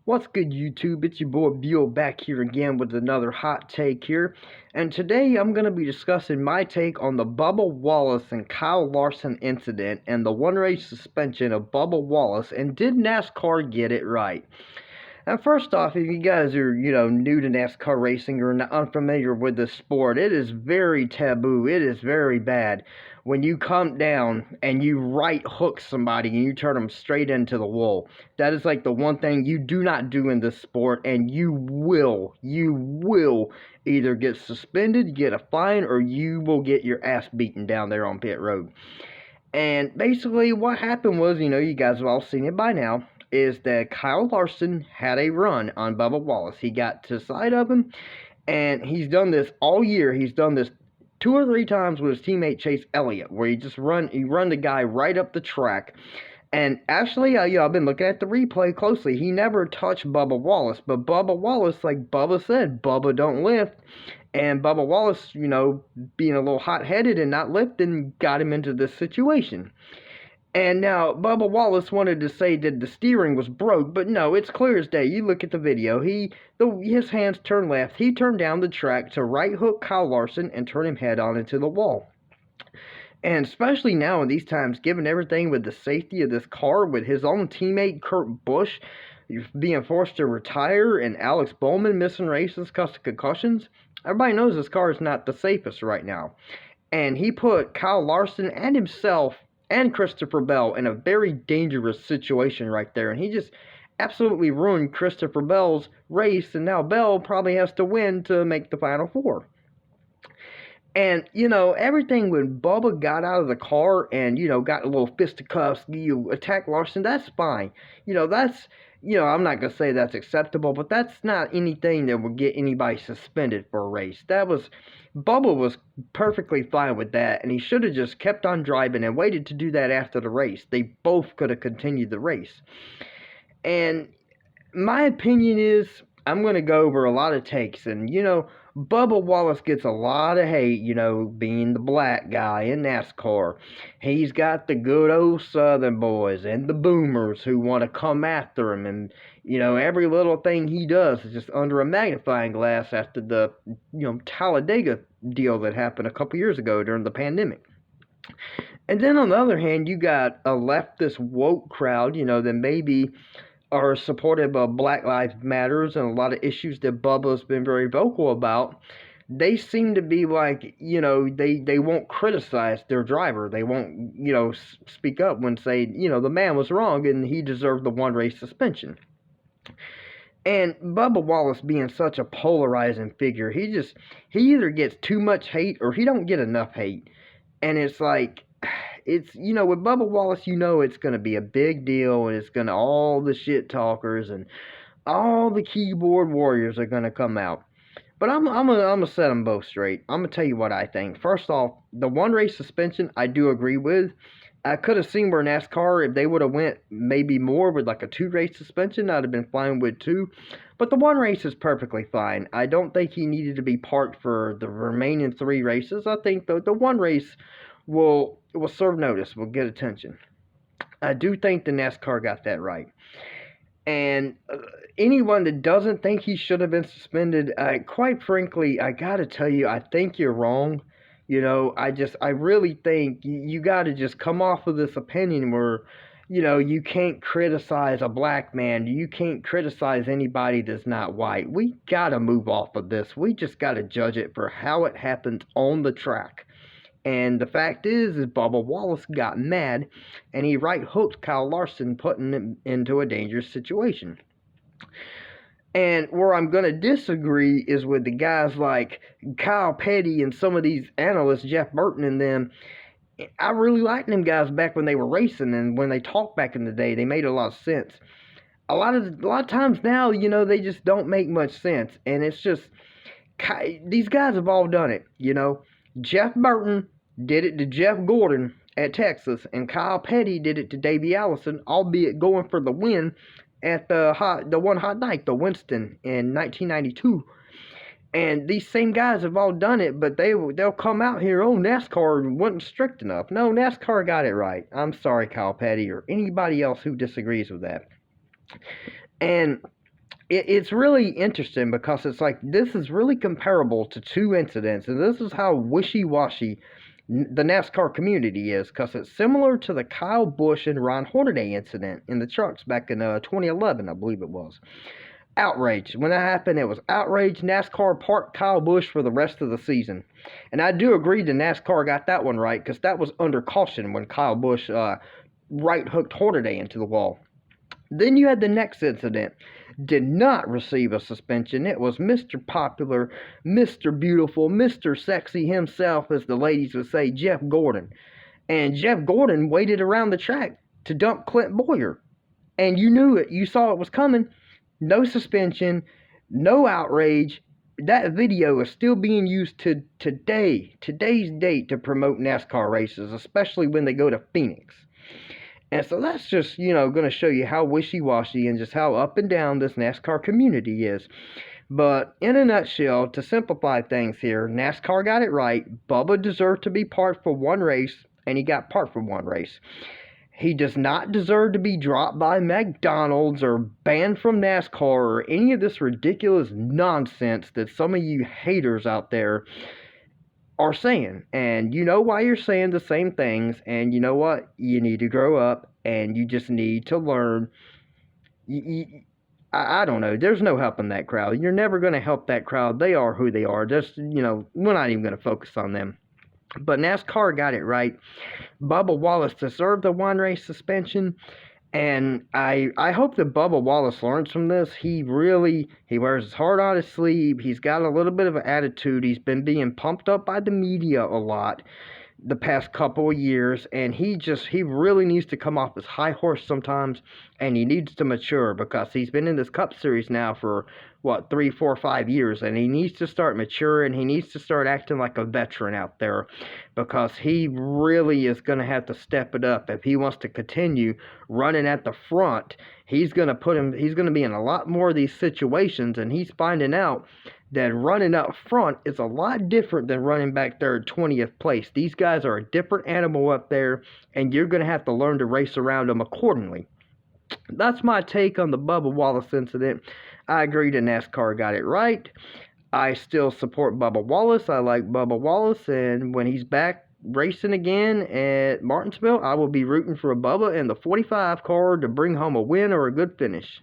What's good, YouTube? It's your boy Buell back here again with another hot take here. And today I'm going to be discussing my take on the Bubba Wallace and Kyle Larson incident and the one-race suspension of Bubba Wallace, and did NASCAR get it right? Now, first off, if you guys are, new to NASCAR racing or unfamiliar with the sport, it is very taboo. It is very bad when you come down and you right hook somebody and you turn them straight into the wall. That is like the one thing you do not do in this sport, and you will either get suspended, get a fine, or you will get your ass beaten down there on pit road. And basically what happened was, you guys have all seen it by now, is that Kyle Larson had a run on Bubba Wallace. He got to the side of him, and he's done this all year. He's done this 2 or 3 times with his teammate Chase Elliott, where he run the guy right up the track. And actually, I've been looking at the replay closely. He never touched Bubba Wallace, but Bubba Wallace, like Bubba said, Bubba don't lift. And Bubba Wallace, being a little hot-headed and not lifting, got him into this situation. And now, Bubba Wallace wanted to say that the steering was broke, but no, it's clear as day. You look at the video, his hands turned left. He turned down the track to right hook Kyle Larson and turn him head on into the wall. And especially now in these times, given everything with the safety of this car, with his own teammate Kurt Busch being forced to retire and Alex Bowman missing races because of concussions, everybody knows this car is not the safest right now. And he put Kyle Larson and himself and Christopher Bell in a very dangerous situation right there. And he just absolutely ruined Christopher Bell's race, and now Bell probably has to win to make the Final Four. And, everything when Bubba got out of the car and, got a little fisticuffs, attack Larson, that's fine. I'm not going to say that's acceptable, but that's not anything that would get anybody suspended for a race. Bubba was perfectly fine with that, and he should have just kept on driving and waited to do that after the race. They both could have continued the race. And my opinion is, I'm going to go over a lot of takes, and, Bubba Wallace gets a lot of hate, being the black guy in NASCAR. He's got the good old Southern boys and the boomers who want to come after him, and, every little thing he does is just under a magnifying glass after the, Talladega deal that happened a couple years ago during the pandemic. And then on the other hand, you got a leftist woke crowd, that maybe are supportive of Black Lives Matters and a lot of issues that Bubba's been very vocal about. They seem to be like, they won't criticize their driver. They won't, speak up when say, the man was wrong and he deserved the one-race suspension. And Bubba Wallace being such a polarizing figure, he either gets too much hate or he don't get enough hate. And it's like, with Bubba Wallace, it's going to be a big deal, and it's going to, all the shit talkers and all the keyboard warriors are going to come out. But I'm gonna set them both straight. I'm going to tell you what I think. First off, the one-race suspension, I do agree with. I could have seen where NASCAR, if they would have went maybe more with like a 2-race suspension, I'd have been fine with 2. But the 1 race is perfectly fine. I don't think he needed to be parked for the remaining 3 races. I think the 1 race will serve notice, will get attention. I do think the NASCAR got that right. And anyone that doesn't think he should have been suspended, quite frankly, I gotta tell you, I think you're wrong. I really think you gotta just come off of this opinion where, you can't criticize a black man. You can't criticize anybody that's not white. We gotta move off of this. We just gotta judge it for how it happened on the track. And the fact is Bubba Wallace got mad, and he right hooked Kyle Larson, putting him into a dangerous situation. And where I'm going to disagree is with the guys like Kyle Petty and some of these analysts, Jeff Burton and them. I really liked them guys back when they were racing, and when they talked back in the day, they made a lot of sense. A lot of times now, they just don't make much sense. And it's just, these guys have all done it, Jeff Burton did it to Jeff Gordon at Texas, and Kyle Petty did it to Davey Allison, albeit going for the win at the one hot night, the Winston, in 1992. And these same guys have all done it, but they'll come out here, NASCAR wasn't strict enough. No, NASCAR got it right. I'm sorry, Kyle Petty, or anybody else who disagrees with that. And it's really interesting because it's like this is really comparable to two incidents, and this is how wishy-washy the NASCAR community is, because it's similar to the Kyle Busch and Ron Hornaday incident in the trucks back in 2011, I believe it was. Outrage. When that happened, it was outrage. NASCAR parked Kyle Busch for the rest of the season. And I do agree that NASCAR got that one right, because that was under caution when Kyle Busch right hooked Hornaday into the wall. Then you had the next incident. Did not receive a suspension. It was Mr. Popular, Mr. Beautiful, Mr. Sexy himself, as the ladies would say, Jeff Gordon. And Jeff Gordon waited around the track to dump Clint Boyer. And you knew it. You saw it was coming. No suspension, no outrage. That video is still being used to today's date, to promote NASCAR races, especially when they go to Phoenix. And so that's just, going to show you how wishy-washy and just how up and down this NASCAR community is. But in a nutshell, to simplify things here, NASCAR got it right. Bubba deserved to be parked for one race, and he got parked for one race. He does not deserve to be dropped by McDonald's or banned from NASCAR or any of this ridiculous nonsense that some of you haters out there are saying. And you know why you're saying the same things, and you know what? You need to grow up, and you just need to learn. I don't know. There's no helping that crowd. You're never going to help that crowd. They are who they are. Just, we're not even going to focus on them. But NASCAR got it right. Bubba Wallace deserved the one race suspension. And I hope that Bubba Wallace learns from this. He wears his heart on his sleeve. He's got a little bit of an attitude. He's been being pumped up by the media a lot the past couple of years, and he really needs to come off his high horse sometimes, and he needs to mature, because he's been in this Cup Series now for 3, 4, 5 years, and he needs to start maturing. He needs to start acting like a veteran out there, because he really is going to have to step it up if he wants to continue running at the front. He's going to be in a lot more of these situations, and he's finding out that running up front is a lot different than running back there at 20th place. These guys are a different animal up there, and you're going to have to learn to race around them accordingly. That's my take on the Bubba Wallace incident. I agree that NASCAR got it right. I still support Bubba Wallace. I like Bubba Wallace, and when he's back racing again at Martinsville, I will be rooting for a Bubba in the 45 car to bring home a win or a good finish.